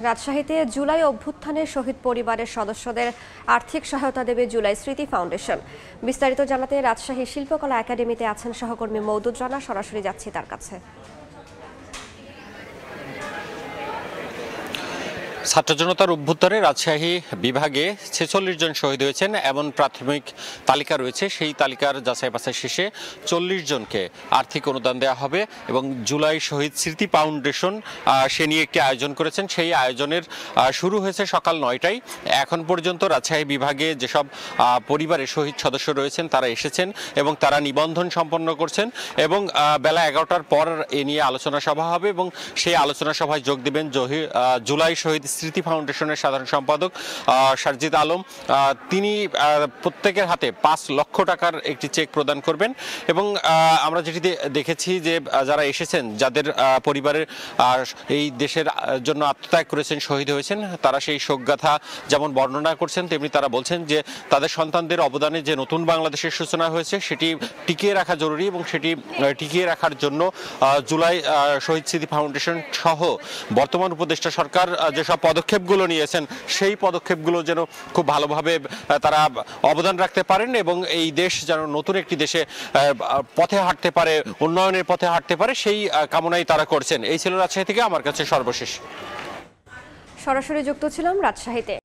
রাজশাহীতে জুলাই অভ্যুত্থানের শহীদ পরিবারের সদস্যদের আর্থিক সহায়তা দেবে জুলাই স্মৃতি ফাউন্ডেশন। বিস্তারিত জানাতে রাজশাহী শিল্পকলা একাডেমিতে আছেন সহকর্মী মওদুদ রানা। সরাসরি যাচ্ছি তার কাছে। ছাত্র জনতার অভ্যুত্থানে রাজশাহী বিভাগে ৪৬ জন শহীদ হয়েছেন এমন প্রাথমিক তালিকা রয়েছে। সেই তালিকার যাচাই বাছাই শেষে ৪০ জনকে আর্থিক অনুদান দেওয়া হবে এবং জুলাই শহীদ স্মৃতি ফাউন্ডেশন সে নিয়ে একটি আয়োজন করেছেন। সেই আয়োজনের শুরু হয়েছে সকাল ৯টায়। এখন পর্যন্ত রাজশাহী বিভাগে যেসব পরিবারের শহীদ সদস্য রয়েছেন তারা এসেছেন এবং তারা নিবন্ধন সম্পন্ন করছেন এবং বেলা ১১টার পর এ নিয়ে আলোচনা সভা হবে এবং সেই আলোচনা সভায় যোগ দেবেন জুলাই শহীদ স্মৃতি ফাউন্ডেশনের সাধারণ সম্পাদক সারজিদ আলম। তিনি প্রত্যেকের হাতে ৫ লক্ষ টাকার একটি চেক প্রদান করবেন এবং আমরা যেটি দেখেছি যে যারা এসেছেন, যাদের পরিবারের এই দেশের জন্য আত্মত্যাগ করেছেন, শহীদ হয়েছেন, তারা সেই শোকগাথা যেমন বর্ণনা করছেন, তেমনি তারা বলছেন যে তাদের সন্তানদের অবদানে যে নতুন বাংলাদেশের সূচনা হয়েছে সেটি টিকিয়ে রাখা জরুরি এবং সেটি টিকিয়ে রাখার জন্য জুলাই শহীদ স্মৃতি ফাউন্ডেশন সহ বর্তমান উপদেষ্টা সরকার যেসব পদক্ষেপগুলো নিয়েছেন সেই পদক্ষেপগুলো যেন খুব ভালোভাবে তারা অবদান রাখতে পারেন এবং এই দেশ যেন নতুন একটি দেশে পথে হাঁটতে পারে, উন্নয়নের পথে হাঁটতে পারে, সেই কামনাই তারা করছেন। এই ছিল রাজশাহী থেকে আমার কাছে সর্বশেষ। সরাসরি যুক্ত ছিলাম রাজশাহীতে।